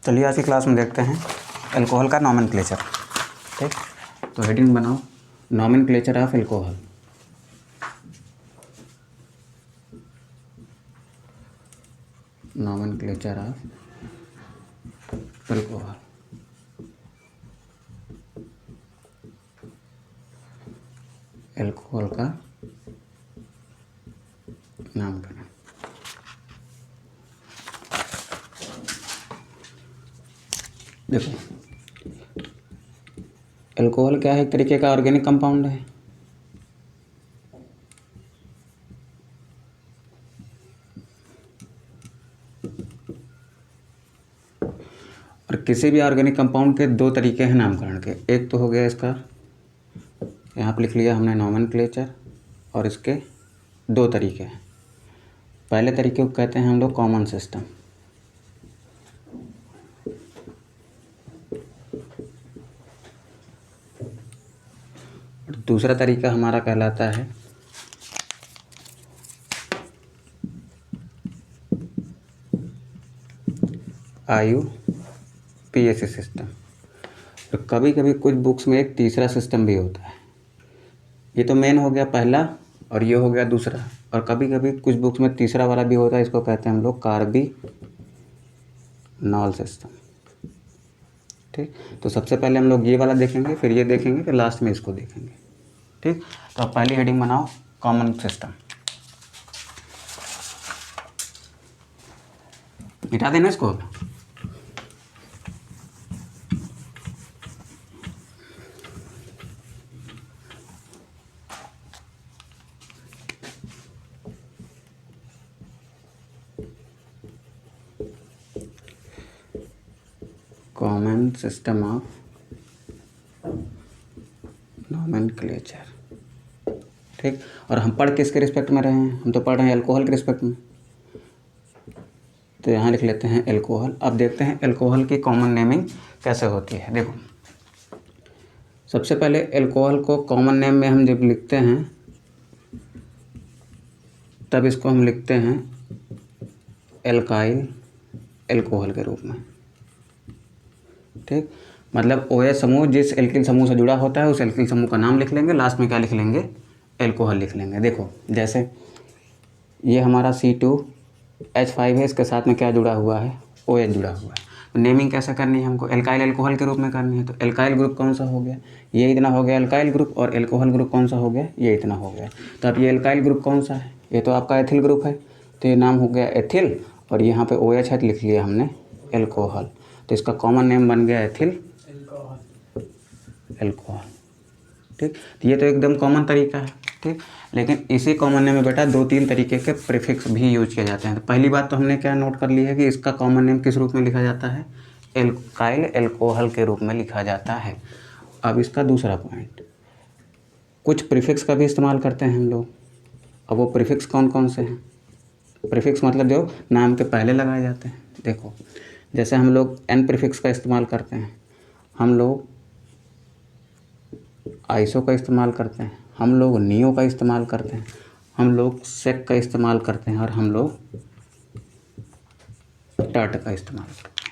चलिए आज की क्लास में देखते हैं अल्कोहल का नॉमेनक्लेचर। ठीक, तो हेडिंग बनाओ nomenclature of alcohol. Nomenclature of alcohol. Alcohol का नामकरण। देखो, अल्कोहल क्या है? एक तरीके का ऑर्गेनिक कंपाउंड है। और किसी भी ऑर्गेनिक कंपाउंड के दो तरीके हैं नामकरण के। एक तो हो गया इसका, यहाँ पर लिख लिया हमने नॉमेनक्लेचर, और इसके दो तरीके हैं। पहले तरीके को कहते हैं हम लोग कॉमन सिस्टम, और दूसरा तरीका हमारा कहलाता है IUPAC सिस्टम। तो कभी कभी कुछ बुक्स में एक तीसरा सिस्टम भी होता है। ये तो मेन हो गया पहला, और ये हो गया दूसरा। और कभी कभी कुछ बुक्स में तीसरा वाला भी होता है, इसको कहते हैं हम लोग कार्बिनॉल सिस्टम। ठीक, तो सबसे पहले हम लोग ये वाला देखेंगे, फिर ये देखेंगे, फिर लास्ट में इसको देखेंगे। ठीक, तो अब पहली हेडिंग बनाओ कॉमन सिस्टम। मिटा देना इसको। Common system of nomenclature. ठीक, और हम पढ़ किसके रिस्पेक्ट में रहे हैं? हम तो पढ़ रहे हैं अल्कोहल के रिस्पेक्ट में। तो यहाँ लिख लेते हैं अल्कोहल। अब देखते हैं अल्कोहल की कॉमन नेमिंग कैसे होती है। देखो, सबसे पहले अल्कोहल को कॉमन नेम में हम जब लिखते हैं तब इसको हम लिखते हैं एल्काइल अल्कोहल के रूप में। ठीक, मतलब OH समूह जिस एल्किल समूह से जुड़ा होता है उस एल्किल समूह का नाम लिख लेंगे, लास्ट में क्या लिख लेंगे? अल्कोहल लिख लेंगे। देखो, जैसे ये हमारा C2H5 है, इसके साथ में क्या जुड़ा हुआ है? OH जुड़ा हुआ है। तो नेमिंग कैसे करनी है हमको? एल्काइल अल्कोहल के रूप में करनी है। तो एल्काइल ग्रुप कौन सा हो गया? ये इतना हो गया एल्काइल ग्रुप, और अल्कोहल ग्रुप कौन सा हो गया? ये इतना हो गया। तो अब ये एल्काइल ग्रुप कौन सा है? ये तो आपका एथिल ग्रुप है, तो ये नाम हो गया एथिल, और यहाँ पे OH है तो लिख लिया हमने अल्कोहल। तो इसका कॉमन नेम बन गया एथिल अल्कोहल। ठीक, तो ये तो एकदम कॉमन तरीका है। ठीक, लेकिन इसी कॉमन नेम में बेटा दो तीन तरीके के प्रीफिक्स भी यूज किए जाते हैं। तो पहली बात तो हमने क्या नोट कर ली है कि इसका कॉमन नेम किस रूप में लिखा जाता है? एल्काइल अल्कोहल के रूप में लिखा जाता है। अब इसका दूसरा पॉइंट, कुछ प्रीफिक्स का भी इस्तेमाल करते हैं हम लोग। अब वो प्रीफिक्स कौन कौन से हैं? प्रीफिक्स मतलब जो नाम के पहले लगाए जाते हैं। देखो, जैसे हम लोग एन प्रीफिक्स का इस्तेमाल करते हैं, हम लोग आइसो का इस्तेमाल करते हैं, हम लोग नियो का इस्तेमाल करते हैं, हम लोग सेक का इस्तेमाल करते हैं, और हम लोग टर्ट का इस्तेमाल करते हैं।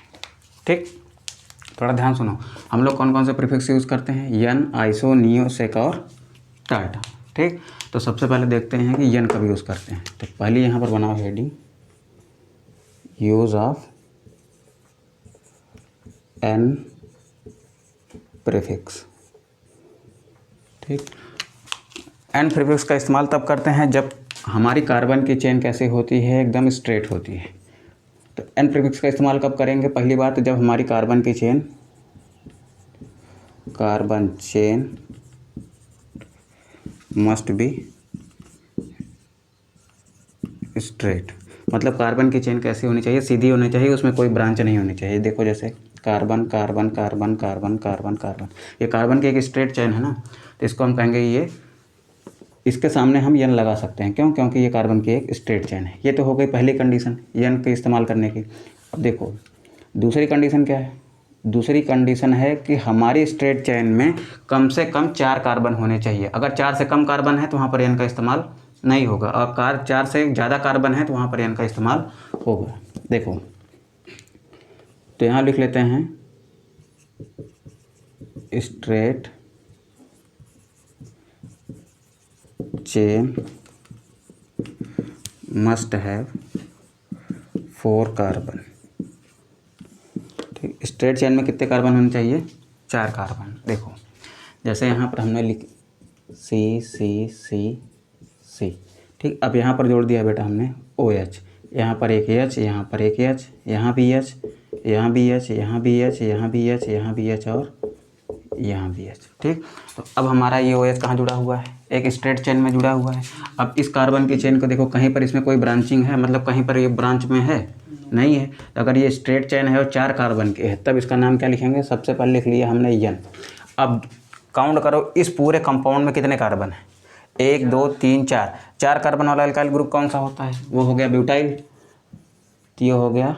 ठीक, थोड़ा ध्यान सुनो, हम लोग कौन कौन से प्रीफिक्स यूज़ करते हैं? यन, आइसो, नियो, सेक और टर्ट। ठीक, तो सबसे पहले देखते हैं कि यन कब यूज़ करते हैं। तो पहले यहाँ पर बनाओ heading use of an prefix. ठीक, एन प्रीफिक्स का इस्तेमाल तब करते हैं जब हमारी कार्बन की चेन कैसी होती है? एकदम स्ट्रेट होती है। तो एन प्रीफिक्स का इस्तेमाल कब करेंगे? पहली बात, जब हमारी carbon chain must be straight. मतलब कार्बन की चेन कैसी होनी चाहिए? सीधी होनी चाहिए, उसमें कोई ब्रांच नहीं होनी चाहिए। देखो, जैसे carbon carbon carbon carbon carbon carbon, ये कार्बन की एक स्ट्रेट चेन है ना, तो इसको हम कहेंगे ये, इसके सामने हम यन लगा सकते हैं। क्यों? क्योंकि ये कार्बन की एक स्ट्रेट चेन है। ये तो हो गई पहली कंडीशन यन के इस्तेमाल करने की। अब देखो, दूसरी कंडीशन क्या है? दूसरी कंडीशन है कि हमारी स्ट्रेट चेन में कम से कम 4 कार्बन होने चाहिए। अगर 4 से कम कार्बन है तो वहाँ पर यन का इस्तेमाल नहीं होगा, और 4 से ज़्यादा कार्बन है तो वहाँ पर यन का इस्तेमाल होगा। देखो, तो यहाँ लिख लेते हैं straight chain must have 4 carbon. ठीक, स्ट्रेट चेन में कितने कार्बन होने चाहिए? 4 कार्बन। देखो जैसे यहाँ पर हमने लिख सी सी सी सी, ठीक। अब यहाँ पर जोड़ दिया बेटा हमने OH, यहाँ पर एक H, यहाँ पर एक H, यहाँ भी H, यहाँ भी H, यहाँ भी H, यहाँ भी H, यहाँ भी H और यहाँ भी H, ठीक। तो अब हमारा ये OH कहाँ जुड़ा हुआ है? एक स्ट्रेट चेन में जुड़ा हुआ है। अब इस कार्बन की चेन को देखो, कहीं पर इसमें कोई ब्रांचिंग है, मतलब कहीं पर ये ब्रांच में है नहीं है। तो अगर ये स्ट्रेट चेन है और 4 कार्बन के है, तब इसका नाम क्या लिखेंगे? सबसे पहले लिख लिया हमने N। अब काउंट करो इस पूरे कंपाउंड में कितने कार्बन है? 1 2 3 4। 4 कार्बन वाला अल्काइल ग्रुप कौन सा होता है? वो हो गया ब्यूटाइल। तो ये हो गया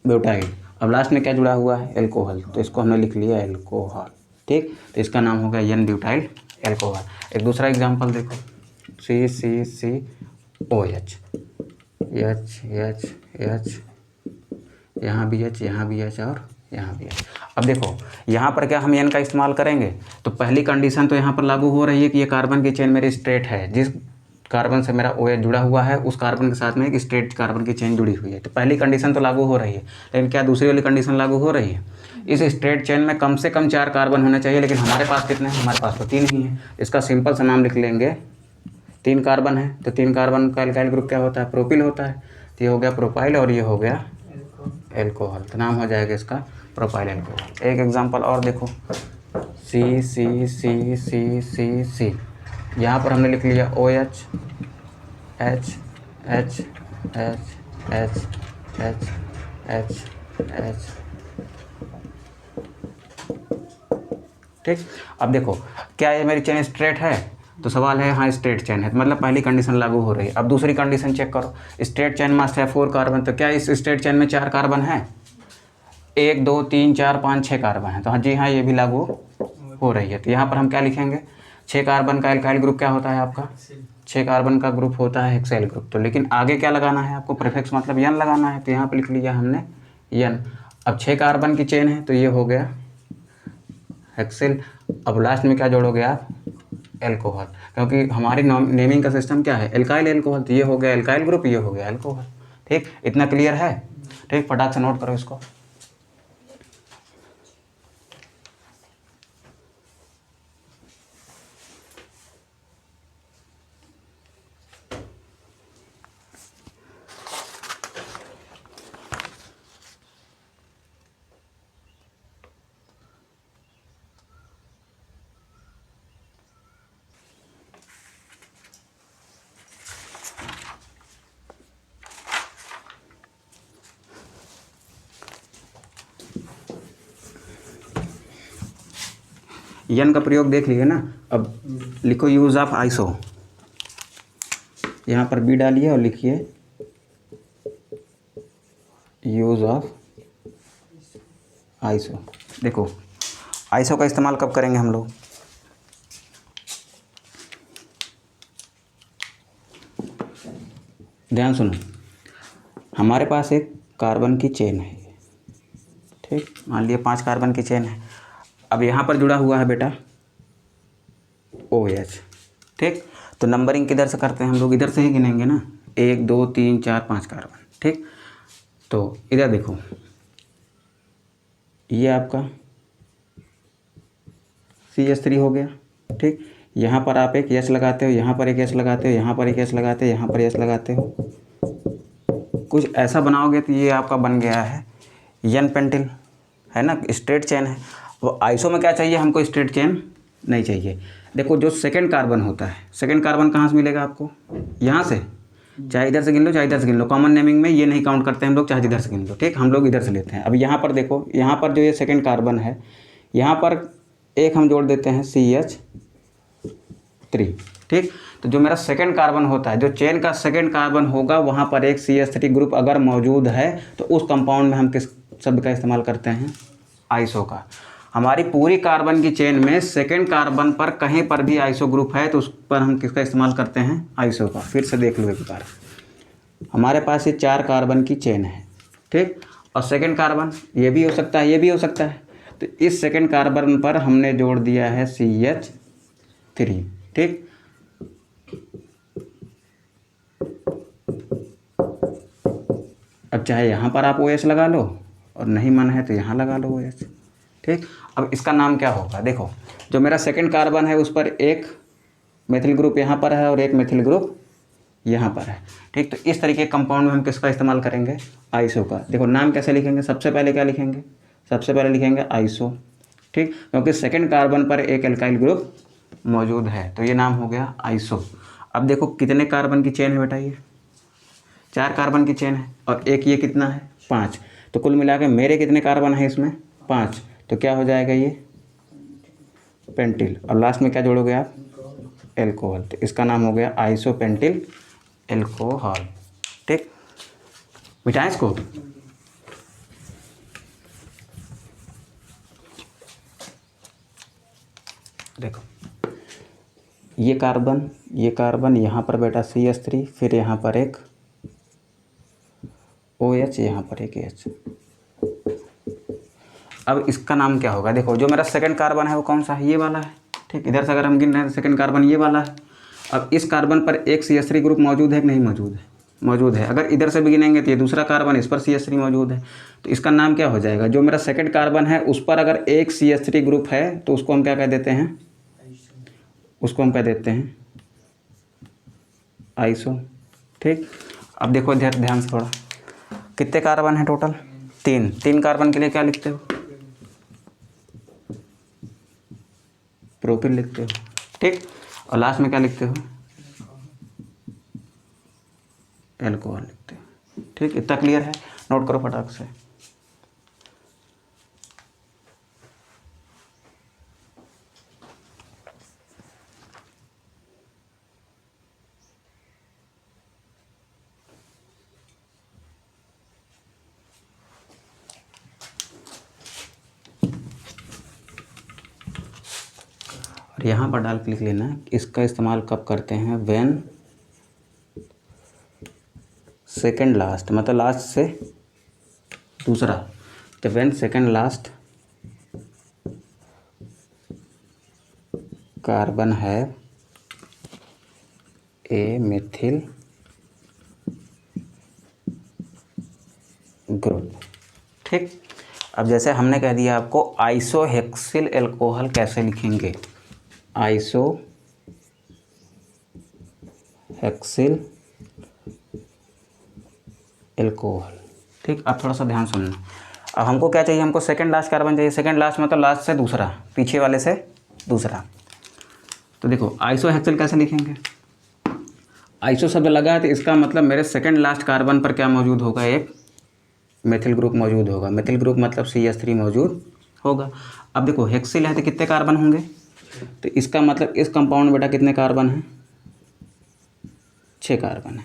ब्यूटाइल। अब लास्ट में क्या जुड़ा हुआ है? एल्कोहल। तो इसको हमने लिख लिया एल्कोहल, ठीक। तो इसका नाम हो गया N ब्यूटाइल एल्कोहल। एक दूसरा एग्जांपल देखो, CCCOH, H, यहाँ भी H, यहाँ भी H और यहाँ भी H। अब देखो यहाँ पर क्या हम N का इस्तेमाल करेंगे? तो पहली कंडीशन तो यहाँ पर लागू हो रही है कि ये कार्बन की चेन मेरी स्ट्रेट है। जिस कार्बन से मेरा OH जुड़ा हुआ है उस कार्बन के साथ में एक स्ट्रेट कार्बन की चेन जुड़ी हुई है। तो पहली कंडीशन तो लागू हो रही है, लेकिन क्या दूसरी वाली कंडीशन लागू हो रही है? इस स्ट्रेट चेन में कम से कम 4 कार्बन होने चाहिए, लेकिन हमारे पास कितने हैं? हमारे पास तो 3 ही है। इसका सिंपल सा नाम लिख लेंगे, 3 कार्बन है तो 3 कार्बन का एल्काइल ग्रुप क्या होता है? प्रोपिल होता है। तो ये हो गया प्रोपाइल और ये हो गया एल्कोहल। तो नाम हो जाएगा इसका प्रोपाइल एल्कोहल। एक एग्जांपल और देखो, CCCCCC, यहाँ पर हमने लिख लिया OH, H, H, H, H, H, H, H, ठीक। अब देखो क्या ये मेरी चेन स्ट्रेट है? तो सवाल है हाँ स्ट्रेट चेन है, तो मतलब पहली कंडीशन लागू हो रही है। अब दूसरी कंडीशन चेक करो, स्ट्रेट चेन मस्ट है 4 कार्बन। तो क्या इस स्ट्रेट चेन में 4 कार्बन है? 1 2 3 4 5 6 कार्बन है। तो हाँ जी हाँ, ये भी लागू हो रही है। तो यहाँ पर हम क्या लिखेंगे? 6 कार्बन का एल्काइल ग्रुप क्या होता है आपका? 6 कार्बन का ग्रुप होता है हेक्सेल ग्रुप। तो लेकिन आगे क्या लगाना है आपको? प्रीफिक्स मतलब N लगाना है। तो यहाँ पर लिख लिया हमने N। अब 6 कार्बन की चेन है तो ये हो गया हेक्सेल। अब लास्ट में क्या जोड़ोगे आप? एल्कोहल, क्योंकि हमारी नेमिंग का सिस्टम क्या है? Alkyl alcohol. तो ये हो गया एल्काइल ग्रुप, ये हो गया एल्कोहल, ठीक। इतना क्लियर है? ठीक, फटाक से नोट करो इसको। N का प्रयोग देख लिए ना। अब लिखो यूज़ ऑफ आइसो, यहाँ पर B डालिए और लिखिए यूज़ ऑफ आइसो। देखो आइसो का इस्तेमाल कब करेंगे हम लोग? ध्यान सुनो, हमारे पास एक कार्बन की चेन है, ठीक। मान लिया 5 कार्बन की चेन है। अब यहाँ पर जुड़ा हुआ है बेटा OH, ठीक। तो नंबरिंग किधर से करते हैं हम लोग? इधर से ही गिनेंगे ना, 1 2 3 4 5 कार्बन, ठीक। तो इधर देखो, ये आपका CH3 हो गया, ठीक। यहाँ पर आप एक S लगाते हो, यहाँ पर एक S लगाते हो, यहाँ पर एक S लगाते हो, यहाँ पर S लगाते हो। कुछ ऐसा बनाओगे तो ये आपका बन गया है N पेंटिल, है ना, स्ट्रेट चेन है। वो आइसो में क्या चाहिए हमको? स्ट्रेट चेन नहीं चाहिए। देखो जो सेकंड कार्बन होता है, सेकंड कार्बन कहाँ से मिलेगा आपको? यहाँ से, चाहे इधर से गिन लो चाहे इधर से गिन लो। कॉमन नेमिंग में ये नहीं काउंट करते हम लोग, चाहे इधर से गिन लो, ठीक। हम लोग इधर से लेते हैं। अब यहाँ पर देखो, यहाँ पर जो ये सेकंड कार्बन है, यहाँ पर एक हम जोड़ देते हैं CH3, ठीक। तो जो मेरा सेकंड कार्बन होता है, जो चेन का सेकंड कार्बन होगा, वहाँ पर एक CH3 ग्रुप अगर मौजूद है तो उस कंपाउंड में हम किस शब्द का इस्तेमाल करते हैं? आइसो का। हमारी पूरी कार्बन की चेन में सेकंड कार्बन पर कहीं पर भी आइसो ग्रुप है तो उस पर हम किसका इस्तेमाल करते हैं? आइसो का। फिर से देख लो एक बार, हमारे पास ये 4 कार्बन की चेन है, ठीक। और सेकंड कार्बन ये भी हो सकता है, ये भी हो सकता है। तो इस सेकंड कार्बन पर हमने जोड़ दिया है CH3। ठीक, अब चाहे यहाँ पर आप OH लगा लो और नहीं मन है तो यहाँ लगा लो OH। ठीक, अब इसका नाम क्या होगा? देखो, जो मेरा सेकंड कार्बन है उस पर एक मेथिल ग्रुप यहाँ पर है और एक मेथिल ग्रुप यहाँ पर है। ठीक, तो इस तरीके के कंपाउंड में हम किसका इस्तेमाल करेंगे? आइसो का। देखो नाम कैसे लिखेंगे? सबसे पहले क्या लिखेंगे? सबसे पहले लिखेंगे आइसो। ठीक, क्योंकि सेकंड कार्बन पर एक एल्काइल ग्रुप मौजूद है तो ये नाम हो गया आइसो। अब देखो कितने कार्बन की चेन है बेटा? ये 4 कार्बन की चेन है और एक ये कितना है? 5। तो कुल मिला के मेरे कितने कार्बन है इसमें? 5। तो क्या हो जाएगा ये? पेंटिल। और लास्ट में क्या जोड़ोगे आप? एल्कोहल। तो इसका नाम हो गया आइसोपेंटिल एल्कोहल। ठीक, मिटाएं इसको। देखो ये कार्बन यहाँ पर बेटा CH3, फिर यहाँ पर एक OH, यहाँ पर एक H। अब इसका नाम क्या होगा? देखो जो मेरा सेकंड कार्बन है वो कौन सा है? ये वाला है। ठीक, इधर से अगर हम गिन रहे हैं सेकंड कार्बन ये वाला है। अब इस कार्बन पर एक CH3 ग्रुप मौजूद है कि नहीं मौजूद है? मौजूद है। अगर इधर से भी गिनेंगे तो ये दूसरा कार्बन, इस पर CH3 मौजूद है। तो इसका नाम क्या हो जाएगा? जो मेरा सेकंड कार्बन है उस पर अगर एक CH3 ग्रुप है तो उसको हम क्या कह देते हैं? उसको हम कह देते हैं आइसो। ठीक, अब देखो इधर ध्यान से थोड़ा, कितने कार्बन है टोटल? 3 कार्बन के लिए क्या लिखते हो? प्रोपिल लिखते हो। ठीक, और लास्ट में क्या लिखते हो? एल्कोहल लिखते हो। ठीक, इतना क्लियर है? नोट करो फटाक से। और यहाँ पर डाल के लिख लेना इसका इस्तेमाल कब करते हैं? व्हेन सेकेंड लास्ट, मतलब लास्ट से दूसरा। तो व्हेन सेकेंड लास्ट कार्बन है ए मेथिल ग्रुप। ठीक, अब जैसे हमने कह दिया आपको आइसोहेक्सिल एल्कोहल कैसे लिखेंगे? आइसोहेक्सिल एल्कोहल। ठीक, अब थोड़ा सा ध्यान सुनना। अब हमको क्या चाहिए? हमको सेकंड लास्ट कार्बन चाहिए। सेकंड लास्ट मतलब लास्ट से दूसरा, पीछे वाले से दूसरा। तो देखो आइसोहेक्सिल कैसे लिखेंगे? आइसो शब्द लगा है तो इसका मतलब मेरे सेकंड लास्ट कार्बन पर क्या मौजूद होगा? एक मेथिल ग्रुप मौजूद होगा। मेथिल ग्रुप मतलब CH3 मौजूद होगा। अब देखो हेक्सिल है तो कितने कार्बन होंगे? तो इसका मतलब इस कंपाउंड में बेटा कितने कार्बन हैं? 6 कार्बन है।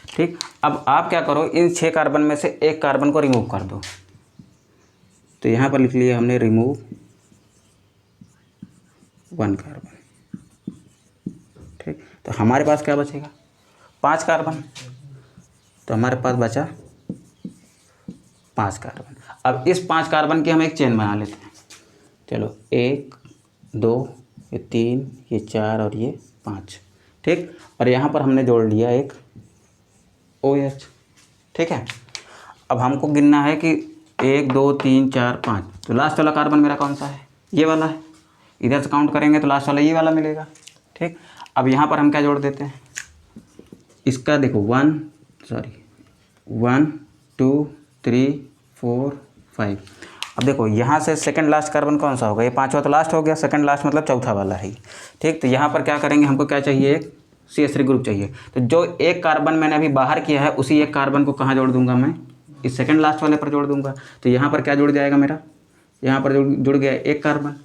ठीक, अब आप क्या करो, इन 6 कार्बन में से एक कार्बन को रिमूव कर दो। तो यहाँ पर लिख लिया हमने रिमूव 1 कार्बन। ठीक, तो हमारे पास क्या बचेगा? 5 कार्बन। तो हमारे पास बचा 5 कार्बन। अब इस 5 कार्बन की हम एक चेन बना लेते हैं। चलो 1 2 ये 3 ये 4 और ये 5। ठीक, और यहाँ पर हमने जोड़ लिया एक OH। ठीक है, अब हमको गिनना है कि 1 2 3 4 5। तो लास्ट वाला कार्बन मेरा कौन सा है? ये वाला है। इधर से काउंट करेंगे तो लास्ट वाला ये वाला मिलेगा। ठीक, अब यहाँ पर हम क्या जोड़ देते हैं? इसका देखो 1 2 3 4 5। अब देखो यहाँ से सेकंड लास्ट कार्बन कौन सा होगा? ये 5वां तो लास्ट हो गया। सेकंड लास्ट मतलब चौथा वाला है। ठीक, तो यहाँ पर क्या करेंगे? हमको क्या चाहिए? एक CH3 ग्रुप चाहिए। तो जो एक कार्बन मैंने अभी बाहर किया है उसी एक कार्बन को कहाँ जोड़ दूंगा मैं? इस सेकंड लास्ट वाले पर जोड़ दूंगा। तो यहाँ पर क्या जुड़ जाएगा मेरा? यहाँ पर जुड़ गया एक कार्बन।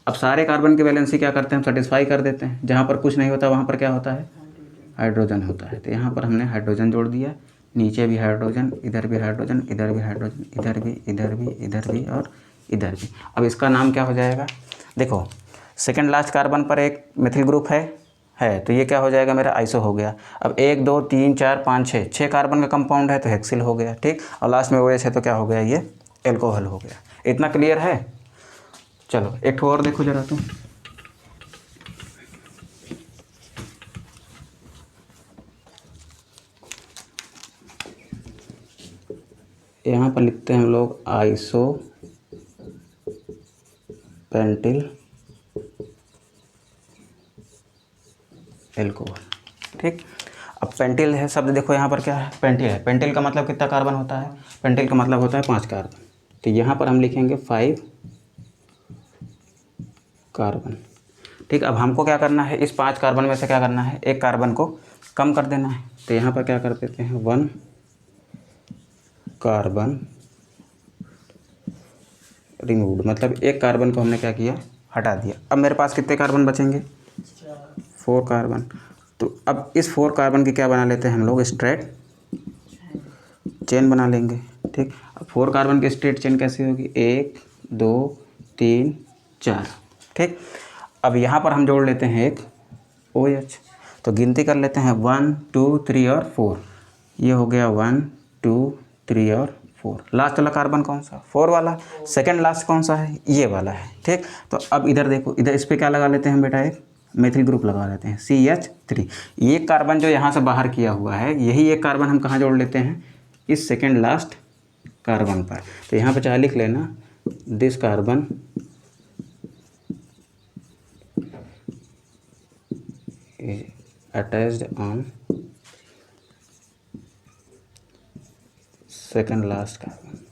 अब सारे कार्बन की वैलेंसी क्या करते हैं? हम सेटिस्फाई कर देते हैं। जहाँ पर कुछ नहीं होता वहाँ पर क्या होता है? हाइड्रोजन होता है। तो यहाँ पर हमने हाइड्रोजन जोड़ दिया। नीचे भी हाइड्रोजन, इधर भी हाइड्रोजन, इधर भी हाइड्रोजन, इधर भी, इधर भी, इधर भी और इधर भी। अब इसका नाम क्या हो जाएगा? देखो सेकंड लास्ट कार्बन पर एक मेथिल ग्रुप है है, तो ये क्या हो जाएगा मेरा आइसो हो गया। अब 1 2 3 4 5 6 कार्बन का कंपाउंड है तो हेक्सिल हो गया, ठीक। और लास्ट में OH है तो क्या हो गया, ये एल्कोहल हो गया। इतना क्लियर है। चलो एक ठो और देखो जरा तुम। यहाँ पर लिखते हैं हम लोग आइसो पेंटिल एल्कोहल, ठीक। अब पेंटिल है शब्द, देखो यहाँ पर क्या है, पेंटिल है। पेंटिल का मतलब कितना कार्बन होता है, पेंटिल का मतलब होता है 5 कार्बन। तो यहाँ पर हम लिखेंगे 5 कार्बन, ठीक। अब हमको क्या करना है, इस 5 कार्बन में से क्या करना है, एक कार्बन को कम कर देना है। तो यहाँ पर क्या कर देते हैं, 1 कार्बन रिमूव्ड, मतलब एक कार्बन को हमने क्या किया, हटा दिया। अब मेरे पास कितने कार्बन बचेंगे, 4 कार्बन। तो अब इस 4 कार्बन की क्या बना लेते हैं हम लोग, स्ट्रेट चेन बना लेंगे, ठीक। अब 4 कार्बन की स्ट्रेट चेन कैसे होगी, 1 2 3 4, ठीक। अब यहाँ पर हम जोड़ लेते हैं एक OH, तो गिनती कर लेते हैं 1 2 3 और 4। ये हो गया 1 2 3 और 4। लास्ट वाला कार्बन कौन सा, 4 वाला। सेकंड लास्ट कौन सा है, ये वाला है, ठीक। तो अब इधर देखो, इधर इस पर क्या लगा लेते हैं बेटा, एक मेथिल ग्रुप लगा लेते हैं CH3। ये कार्बन जो यहाँ से बाहर किया हुआ है, यही एक कार्बन हम कहाँ जोड़ लेते हैं, इस सेकंड लास्ट कार्बन पर। तो यहाँ पर चाहे लिख लेना, this carbon is attached on second last carbon।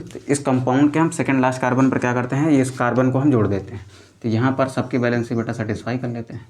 तो इस कंपाउंड के हम सेकंड लास्ट कार्बन पर क्या करते हैं, इस कार्बन को हम जोड़ देते हैं। तो यहाँ पर सबकी वैलेंसी बेटा सेटिस्फाई कर लेते हैं,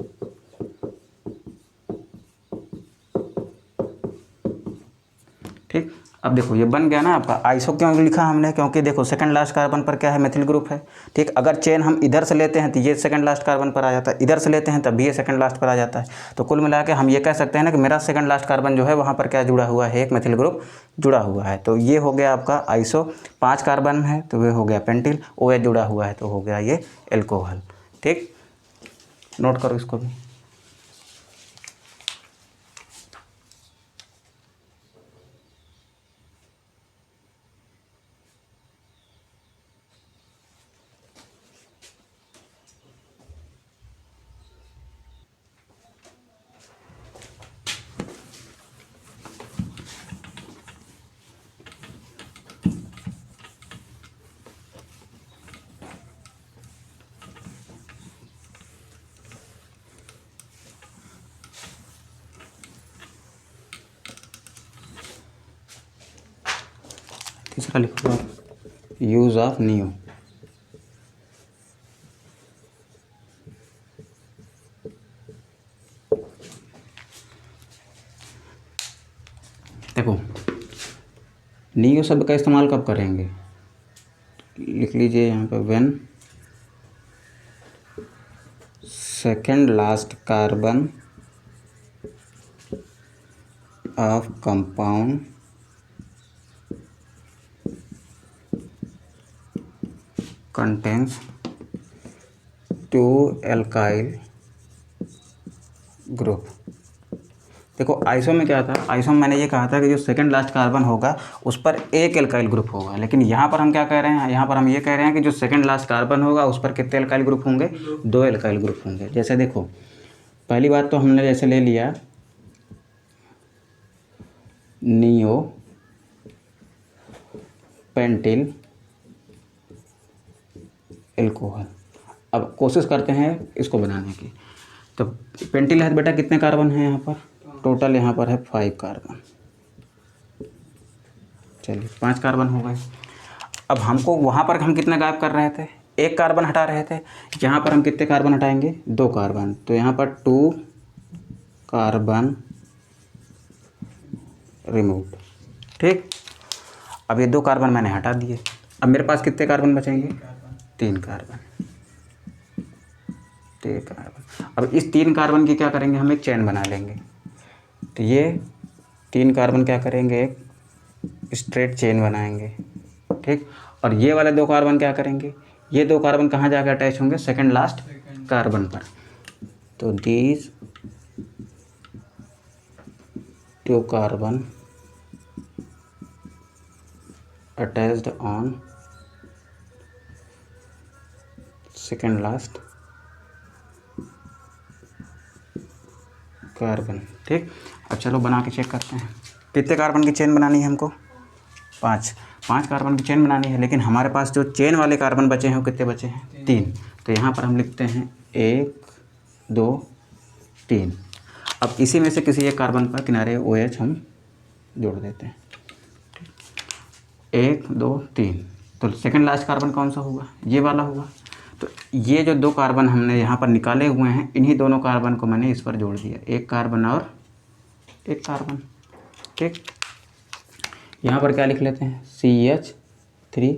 ठीक। अब देखो ये बन गया ना आपका। आइसो क्यों लिखा हमने, क्योंकि देखो सेकंड लास्ट कार्बन पर क्या है, मेथिल ग्रुप है, ठीक। अगर चेन हम इधर से लेते हैं तो ये सेकंड लास्ट कार्बन पर आ जाता है, इधर से लेते हैं तब भी ये सेकंड लास्ट पर आ जाता है। तो कुल मिला के हम ये कह सकते हैं ना कि मेरा सेकंड लास्ट कार्बन जो है वहाँ पर क्या जुड़ा हुआ है, एक मेथिल ग्रुप जुड़ा हुआ है। तो ये हो गया आपका आइसो। 5 कार्बन है तो ये हो गया पेंटिल, OH जुड़ा हुआ है तो हो गया ये एल्कोहल, ठीक। नोट करो इसको भी। तीसरा लिखो, यूज ऑफ नियो। देखो नियो शब्द का इस्तेमाल कब करेंगे, लिख लीजिए यहाँ पे, when second last carbon of compound contains 2 alkyl group. देखो आइसो में क्या था, आइसो में मैंने ये कहा था कि जो सेकंड लास्ट कार्बन होगा उस पर एक एल्काइल ग्रुप होगा, लेकिन यहाँ पर हम क्या कह रहे हैं, यहाँ पर हम ये कह रहे हैं कि जो सेकंड लास्ट कार्बन होगा उस पर कितने एल्काइल ग्रुप होंगे, 2 एल्काइल ग्रुप होंगे। जैसे देखो पहली बात तो हमने जैसे ले लिया नियो पेंटिल एल्कोहल। अब कोशिश करते हैं इसको बनाने की। तो पेंटिल है बेटा कितने कार्बन हैं यहाँ पर, टोटल यहाँ पर है 5 कार्बन। चलिए 5 कार्बन हो गए। अब हमको वहाँ पर हम कितना गायब कर रहे थे, एक कार्बन हटा रहे थे। यहाँ पर हम कितने कार्बन हटाएंगे, 2 कार्बन। तो यहाँ पर 2 कार्बन रिमूव्ड, ठीक। अब ये 2 कार्बन मैंने हटा दिए। अब मेरे पास कितने कार्बन बचेंगे, 3 कार्बन, 3 कार्बन। अब इस 3 कार्बन की क्या करेंगे, हम एक चेन बना लेंगे। तो ये 3 कार्बन क्या करेंगे, एक स्ट्रेट चेन बनाएंगे, ठीक। और ये वाले 2 कार्बन क्या करेंगे, ये 2 कार्बन कहाँ जाकर अटैच होंगे? सेकंड लास्ट कार्बन पर। तो these 2 carbon attached on second last carbon. ठीक, अब चलो बना के चेक करते हैं। कितने कार्बन की चेन बनानी है हमको? 5 कार्बन की चेन बनानी है, लेकिन हमारे पास जो चेन वाले कार्बन बचे हैं वो कितने बचे हैं? 3। तो यहाँ पर हम लिखते हैं 1 2 3। अब इसी में से किसी एक कार्बन पर किनारे OH हम जोड़ देते हैं। 1 2 3। तो सेकंड लास्ट कार्बन कौन सा होगा? ये वाला होगा। तो ये जो 2 कार्बन हमने यहाँ पर निकाले हुए हैं, इन्हीं दोनों कार्बन को मैंने इस पर जोड़ दिया, एक कार्बन और एक कार्बन। ठीक, यहाँ पर क्या लिख लेते हैं? CH3,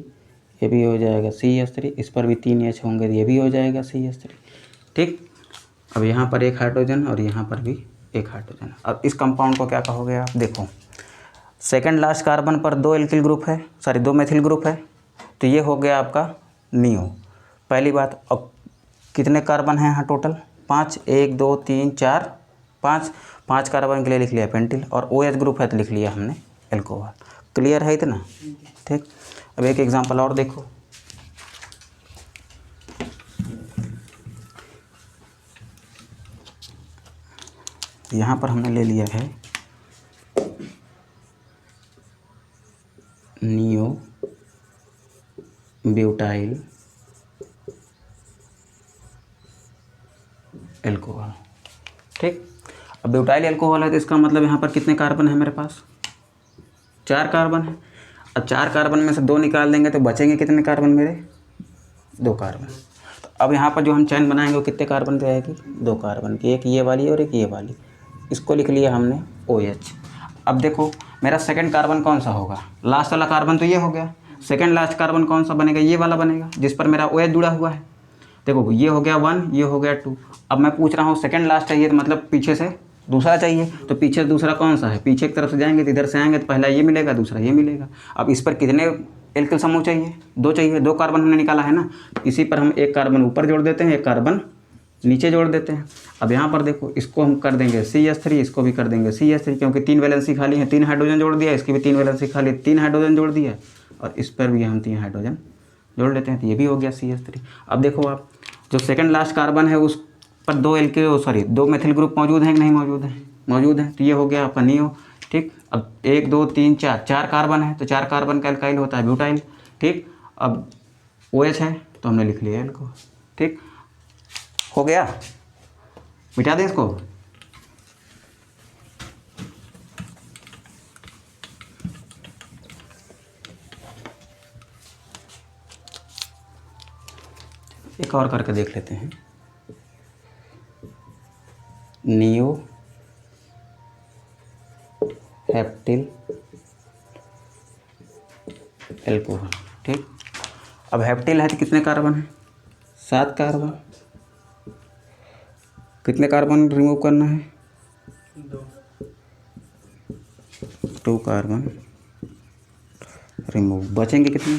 ये भी हो जाएगा CH3, इस पर भी 3 H होंगे, ये भी हो जाएगा CH3। ठीक, अब यहाँ पर एक हाइड्रोजन और यहाँ पर भी एक हाइड्रोजन। अब इस कंपाउंड को क्या कहोगे आप? देखो, सेकंड लास्ट कार्बन पर 2 एल्किल ग्रुप है, सॉरी 2 मेथिल ग्रुप है, तो ये हो गया आपका नियो, पहली बात। अब कितने कार्बन हैं यहाँ टोटल? 5, 1 2 3 4 5 कार्बन के लिए लिख लिया पेंटिल, और OH ग्रुप है तो लिख लिया हमने एल्कोहल। क्लियर है इतना? ठीक, अब एक एग्जांपल और देखो। यहाँ पर हमने ले लिया है नियो ब्यूटाइल एल्कोहल। ठीक, अब ब्यूटाइल एल्कोहल है तो इसका मतलब यहाँ पर कितने कार्बन है मेरे पास? 4 कार्बन है। अब 4 कार्बन में से 2 निकाल देंगे तो बचेंगे कितने कार्बन मेरे? 2 कार्बन। तो अब यहाँ पर जो हम चैन बनाएंगे वो कितने कार्बन की रहेगी? 2 कार्बन की, एक ये वाली और एक ये वाली। इसको लिख लिया हमने OH। अब देखो मेरा सेकंड कार्बन कौन सा होगा? लास्ट वाला कार्बन तो ये हो गया, सेकंड लास्ट कार्बन कौन सा बनेगा? ये वाला बनेगा जिस पर मेरा OH जुड़ा हुआ है। देखो ये हो गया 1, ये हो गया 2। अब मैं पूछ रहा हूँ सेकंड लास्ट चाहिए, तो मतलब पीछे से दूसरा चाहिए, तो पीछे से दूसरा कौन सा है? पीछे की तरफ से जाएंगे तो इधर से आएंगे तो पहला ये मिलेगा, दूसरा ये मिलेगा। अब इस पर कितने एल्किल समूह चाहिए? 2 चाहिए, 2 कार्बन हमने निकाला है ना, इसी पर हम एक कार्बन ऊपर जोड़ देते हैं, एक कार्बन नीचे जोड़ देते हैं। अब यहाँ पर देखो, इसको हम कर देंगे CH3, इसको भी कर देंगे CH3, क्योंकि 3 वैलेंसी खाली है, 3 हाइड्रोजन जोड़ दिया, इसकी भी 3 वैलेंसी खाली, 3 हाइड्रोजन जोड़ दिया, और इस पर भी हम 3 हाइड्रोजन जोड़ लेते हैं, तो ये भी हो गया CH3। अब देखो आप, जो सेकंड लास्ट कार्बन है उस पर 2 मेथिल ग्रुप मौजूद हैं कि नहीं मौजूद हैं? मौजूद हैं, तो ये हो गया आपका नियो। ठीक, अब 1 2 3 4 कार्बन है, तो 4 कार्बन का एल्काइल होता है ब्यूटाइल। ठीक, अब OH है तो हमने लिख लिया इनको। ठीक, हो गया, मिटा दें इसको। एक और करके देख लेते हैं, नियो हेप्टिल एल्कोहल। ठीक, अब हेप्टिल है तो कितने कार्बन है? 7 कार्बन। कितने कार्बन रिमूव करना है? 2 कार्बन रिमूव, बचेंगे कितने?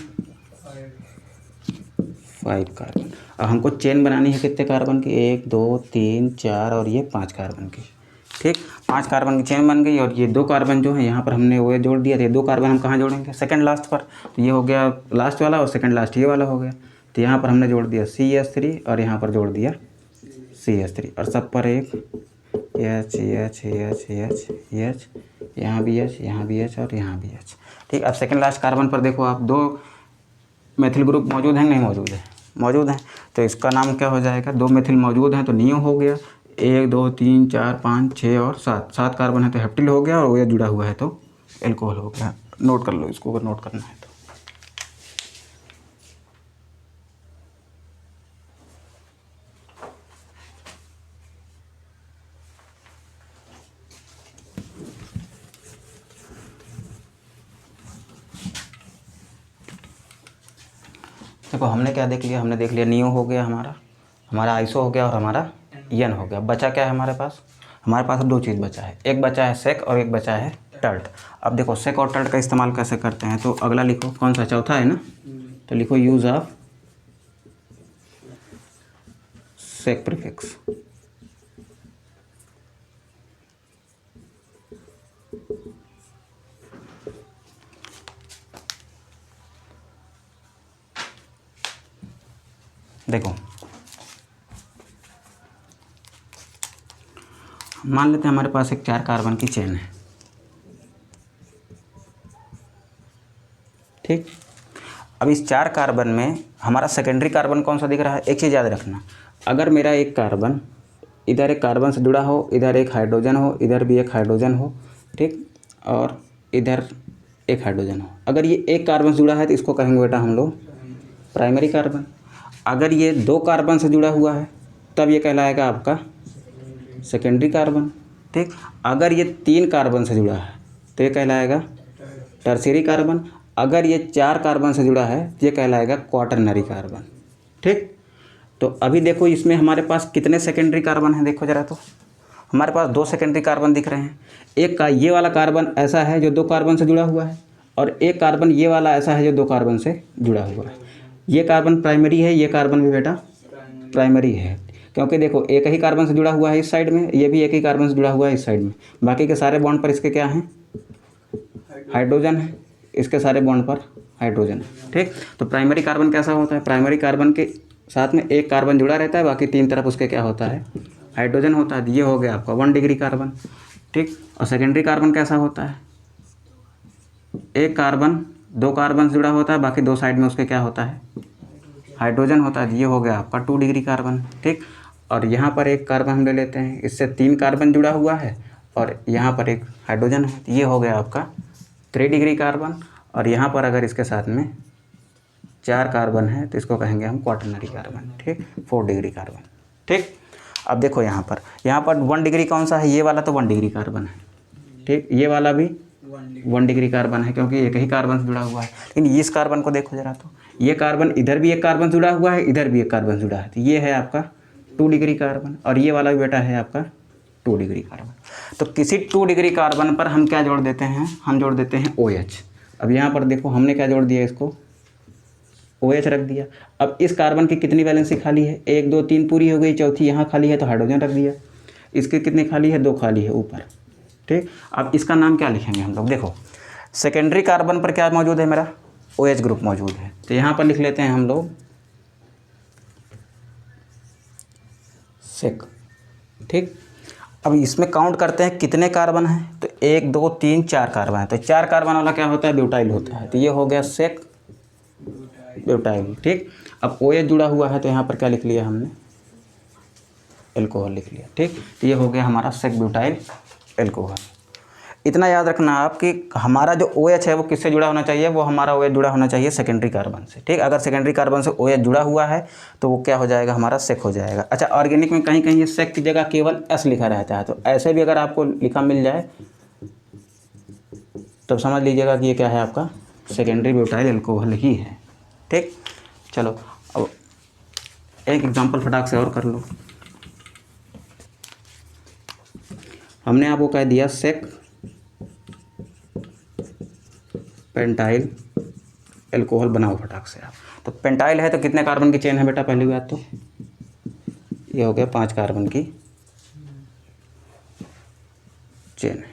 5 कार्बन। अब हमको चेन बनानी है कितने कार्बन की? 1 2 3 4 और ये 5 कार्बन की। ठीक, 5 कार्बन की चेन बन गई, और ये 2 कार्बन जो है यहाँ पर हमने वो जोड़ दिया, तो ये 2 कार्बन हम कहाँ जोड़ेंगे? सेकंड लास्ट पर। तो ये हो गया लास्ट वाला, और सेकंड लास्ट ये वाला हो गया, तो यहाँ पर हमने जोड़ दिया CH3, और यहाँ पर जोड़ दिया CH3, और सब पर एक H H H H H, यहाँ भी H, यहाँ भी H और यहाँ भी H। ठीक, अब सेकंड लास्ट कार्बन पर देखो आप, 2 मेथिल ग्रुप मौजूद हैं नहीं मौजूद है? मौजूद हैं, तो इसका नाम क्या हो जाएगा? 2 मेथिल मौजूद हैं तो नियो हो गया। 1 2 3 4 5 6 और 7 कार्बन है तो हेप्टिल हो गया, और OH जुड़ा हुआ है तो एल्कोहल हो गया। नोट कर लो इसको अगर नोट करना है तो। देखो हमने क्या देख लिया? हमने देख लिया नियो हो गया, हमारा आइसो हो गया, और हमारा यन हो गया। बचा क्या है हमारे पास? हमारे पास 2 चीज़ बचा है, एक बचा है सेक और एक बचा है टर्ट। अब देखो सेक और टर्ट का इस्तेमाल कैसे करते हैं, तो अगला लिखो, कौन सा? चौथा है ना, तो लिखो यूज़ ऑफ सेक प्रीफिक्स। देखो मान लेते हैं हमारे पास एक 4 कार्बन की चेन है, ठीक। अब इस 4 कार्बन में हमारा सेकेंडरी कार्बन कौन सा दिख रहा है? एक चीज़ याद रखना, अगर मेरा एक कार्बन इधर एक कार्बन से जुड़ा हो, इधर एक हाइड्रोजन हो, इधर भी एक हाइड्रोजन हो, ठीक, और इधर एक हाइड्रोजन हो, अगर ये एक कार्बन से जुड़ा है तो इसको कहेंगे बेटा हम लोग प्राइमरी कार्बन। अगर ये 2 कार्बन से जुड़ा हुआ है तब ये कहलाएगा आपका सेकेंडरी कार्बन, ठीक। अगर ये 3 कार्बन से जुड़ा है तो ये कहलाएगा टर्शियरी कार्बन। अगर ये 4 कार्बन से जुड़ा है तो ये कहलाएगा क्वाटरनरी कार्बन, ठीक। तो अभी देखो इसमें हमारे पास कितने सेकेंडरी कार्बन हैं, देखो ज़रा, तो हमारे पास 2 सेकेंडरी कार्बन दिख रहे हैं। एक का ये वाला कार्बन ऐसा है जो 2 कार्बन से जुड़ा हुआ है, और एक कार्बन ये वाला ऐसा है जो 2 कार्बन से जुड़ा हुआ है। ये कार्बन प्राइमरी है, ये कार्बन भी बेटा प्राइमरी है, क्योंकि देखो एक ही कार्बन से जुड़ा हुआ है इस साइड में, ये भी एक ही कार्बन से जुड़ा हुआ है इस साइड में, बाकी के सारे बॉन्ड पर इसके क्या हैं? हाइड्रोजन है, इसके सारे बॉन्ड पर हाइड्रोजन है, ठीक। तो प्राइमरी कार्बन कैसा होता है? प्राइमरी कार्बन के साथ में एक कार्बन जुड़ा रहता है, बाकी 3 तरफ उसके क्या होता है? हाइड्रोजन होता है। ये हो गया आपका 1 डिग्री कार्बन, ठीक। और सेकेंडरी कार्बन कैसा होता है? एक कार्बन 2 कार्बन से जुड़ा होता है, बाकी 2 साइड में उसके क्या होता है? हाइड्रोजन होता है। ये हो गया आपका 2 डिग्री कार्बन, ठीक। और यहाँ पर एक कार्बन हम ले लेते हैं, इससे 3 कार्बन जुड़ा हुआ है और यहाँ पर एक हाइड्रोजन है, ये हो गया आपका 3 डिग्री कार्बन। और यहाँ पर अगर इसके साथ में 4 कार्बन है तो इसको कहेंगे हम क्वाटरनरी कार्बन, ठीक, 4 डिग्री कार्बन, ठीक। अब देखो यहाँ पर 1 डिग्री कौन सा है? ये वाला तो 1 डिग्री कार्बन है, ठीक। ये वाला भी 1 डिग्री कार्बन है क्योंकि एक ही कार्बन से जुड़ा हुआ है। लेकिन इस कार्बन को देखो जरा, तो ये कार्बन इधर भी एक कार्बन जुड़ा हुआ है, इधर भी एक कार्बन जुड़ा है, तो ये है आपका 2 डिग्री कार्बन, और ये वाला भी बेटा है आपका 2 डिग्री कार्बन। तो किसी 2 डिग्री कार्बन पर हम क्या जोड़ देते हैं? हम जोड़ देते हैं OH। अब यहाँ पर देखो हमने क्या जोड़ दिया, इसको OH रख दिया। अब इस कार्बन की कितनी वैलेंसी खाली है? 1 2 3 पूरी हो गई, चौथी यहाँ खाली है तो हाइड्रोजन रख दिया। इसकी कितनी खाली है? 2 खाली है ऊपर, ठीक। अब इसका नाम क्या लिखेंगे हम लोग? देखो सेकेंडरी कार्बन पर क्या मौजूद है? मेरा OH ग्रुप मौजूद है, तो यहाँ पर लिख लेते हैं हम लोग सेक, ठीक। अब इसमें काउंट करते हैं कितने कार्बन हैं, तो 1 2 3 4 कार्बन है, तो 4 कार्बन वाला क्या होता है? ब्यूटाइल होता है, तो ये हो गया सेक ब्यूटाइल, ठीक। अब OH जुड़ा हुआ है तो यहाँ पर क्या लिख लिया हमने? एल्कोहल लिख लिया, ठीक। तो ये हो गया हमारा सेक ब्यूटाइल एल्कोहल। इतना याद रखना आप कि हमारा जो OH है वो किससे जुड़ा होना चाहिए? वो हमारा OH जुड़ा होना चाहिए सेकेंडरी कार्बन से, ठीक। अगर सेकेंडरी कार्बन से OH जुड़ा हुआ है तो वो क्या हो जाएगा? हमारा सेक हो जाएगा। अच्छा, ऑर्गेनिक में कहीं कहीं ये सेक की जगह केवल S लिखा रहता है, तो ऐसे भी अगर आपको लिखा मिल जाए तो समझ लीजिएगा कि ये क्या है? आपका सेकेंडरी ब्यूटाइल एल्कोहल ही है, ठीक। चलो अब एक एग्जाम्पल फटाक से और कर लो। हमने आपको कह दिया सेक पेंटाइल एल्कोहल बनाओ फटाक से आप। तो पेंटाइल है तो कितने कार्बन की चेन है बेटा? पहली बात तो ये हो गया 5 कार्बन की चेन है,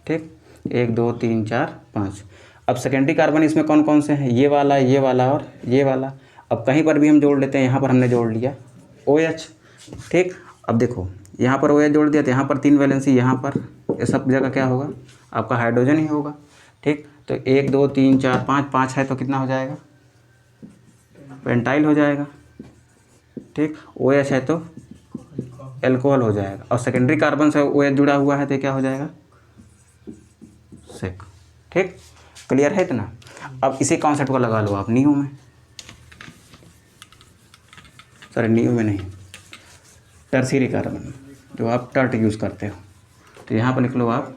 ठीक। 1 2 3 4 5। अब सेकेंडरी कार्बन इसमें कौन कौन से हैं? ये वाला, ये वाला और ये वाला। अब कहीं पर भी हम जोड़ लेते हैं, यहाँ पर हमने जोड़ लिया OH, ठीक। अब देखो यहाँ पर OH जोड़ दिया तो यहाँ पर 3 वैलेंसी, यहाँ पर ये सब जगह क्या होगा? आपका हाइड्रोजन ही होगा, ठीक। तो 1 2 3 4 5, 5 है तो कितना हो जाएगा? पेंटाइल हो जाएगा, ठीक। OH है तो एल्कोहल हो जाएगा, और सेकेंडरी कार्बन से OH जुड़ा हुआ है तो क्या हो जाएगा? सेक, ठीक। क्लियर है इतना? अब इसी कॉन्सेप्ट को लगा लो आप नीयू में, सॉरी नीयू में नहीं, टर्शियरी कार्बन जो आप टर्ट यूज़ करते हो, तो यहाँ पर लिख लो आप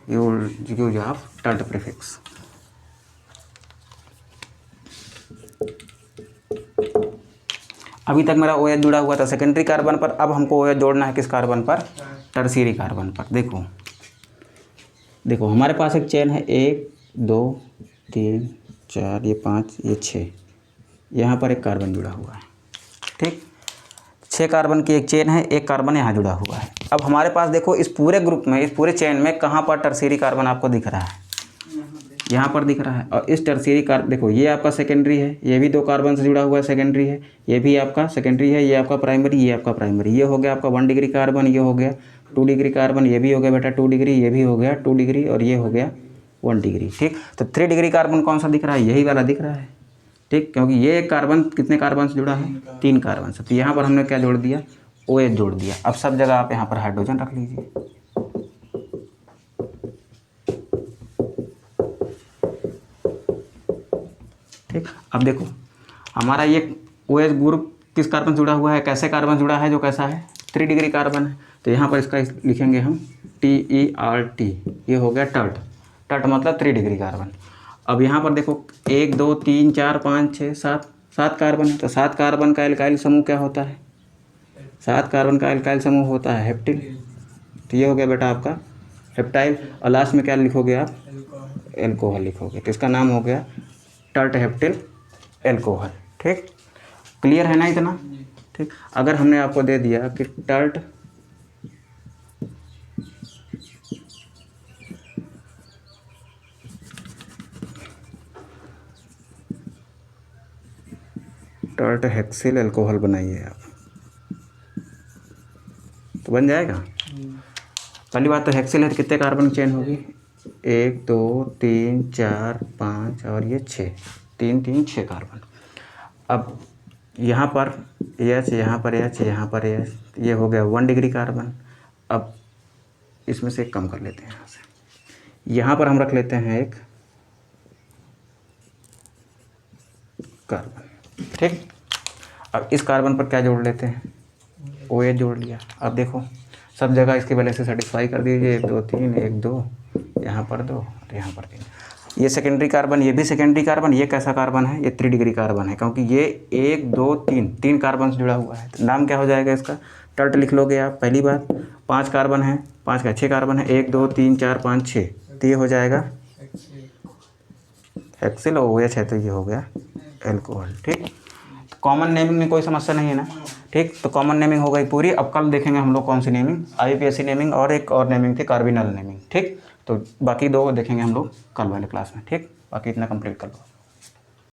यूज ऑफ टर्ट प्रीफिक्स। अभी तक मेरा OH जुड़ा हुआ था सेकेंडरी कार्बन पर, अब हमको OH जोड़ना है किस कार्बन पर? टर्शियरी कार्बन पर। देखो देखो हमारे पास एक चेन है, 1 2 3 4, ये 5, ये 6, यहाँ पर एक कार्बन जुड़ा हुआ है, ठीक। 6 कार्बन की एक चेन है, एक कार्बन यहाँ जुड़ा हुआ है। अब हमारे पास देखो इस पूरे ग्रुप में, इस पूरे चेन में कहाँ पर टर्शियरी कार्बन आपको दिख रहा है? यहाँ पर दिख रहा है। और इस टर्शियरी कार्बन देखो, ये आपका सेकेंडरी है, ये भी 2 कार्बन से जुड़ा हुआ है, सेकेंडरी है, ये भी आपका सेकेंडरी है, ये आपका प्राइमरी, ये आपका प्राइमरी। ये हो गया आपका 1 डिग्री कार्बन, ये हो गया 2 डिग्री कार्बन, ये भी हो गया बेटा 2 डिग्री, ये भी हो गया 2 डिग्री, और ये हो गया 1 डिग्री। ठीक, तो 3 डिग्री कार्बन कौन सा दिख रहा है? यही वाला दिख रहा है। ठीक, क्योंकि ये एक कार्बन कितने कार्बन से जुड़ा है? 3 कार्बन से। तो यहाँ पर हमने क्या जोड़ दिया? OH जोड़ दिया। अब सब जगह आप यहाँ पर हाइड्रोजन रख लीजिए। ठीक, अब देखो हमारा ये OH ग्रुप किस कार्बन से जुड़ा हुआ है? कैसे कार्बन जुड़ा है? जो कैसा है? 3 डिग्री कार्बन है। तो यहाँ पर इसका लिखेंगे हम TERT। ये हो गया टर्ट। टर्ट मतलब 3 डिग्री कार्बन। अब यहाँ पर देखो 1 2 3 4 5 6 7 कार्बन है। तो 7 कार्बन का एल्काइल समूह क्या होता है? 7 कार्बन का एल्काइल समूह होता है हेप्टिल। तो ये हो गया बेटा आपका हेप्टाइल। और लास्ट में क्या लिखोगे आप? एल्कोहल लिखोगे। तो इसका नाम हो गया टर्ट हेप्टिल एल्कोहल। ठीक, क्लियर है ना इतना? ठीक, अगर हमने आपको दे दिया कि टर्ट हेक्सिल एल्कोहल बनाइए आप, तो बन जाएगा। पहली बात तो हेक्सिल है तो कितने कार्बन की चेन होगी? 1 2 3 4 5 और ये 6, 3 3 6 कार्बन। अब यहाँ पर H, यहाँ पर H, यहाँ पर H, ये हो गया 1 डिग्री कार्बन। अब इसमें से एक कम कर लेते हैं यहाँ से। यहाँ पर हम रख लेते हैं एक कार्बन। ठीक, अब इस कार्बन पर क्या जोड़ लेते हैं? OH जोड़ लिया। अब देखो सब जगह इसकी वैल्यू से सेटिस्फाई कर दीजिए। 1 2 3, 1 2, यहाँ पर 2 और यहाँ पर 3। ये सेकेंडरी कार्बन, ये भी सेकेंडरी कार्बन। ये कैसा कार्बन है? ये 3 डिग्री कार्बन है, क्योंकि ये 1 2 3 कार्बन से जुड़ा हुआ है। तो नाम क्या हो जाएगा इसका? टर्ट लिख लोगे आप। पहली बात 5 कार्बन है, 5 का 6 कार्बन है, 1 2 3 4 5 6, तो ये हो जाएगा हेक्सिल। और OH है तो ये हो गया एल्कोहल। ठीक, कॉमन नेमिंग में कोई समस्या नहीं है ना? ठीक, तो कॉमन नेमिंग हो गई पूरी। अब कल देखेंगे हम लोग कौन सी नेमिंग, IUPAC नेमिंग, और एक और नेमिंग थी कार्बिनल नेमिंग। ठीक, तो बाकी 2 देखेंगे हम लोग कल वाले क्लास में। ठीक, बाकी इतना कंप्लीट कर लो।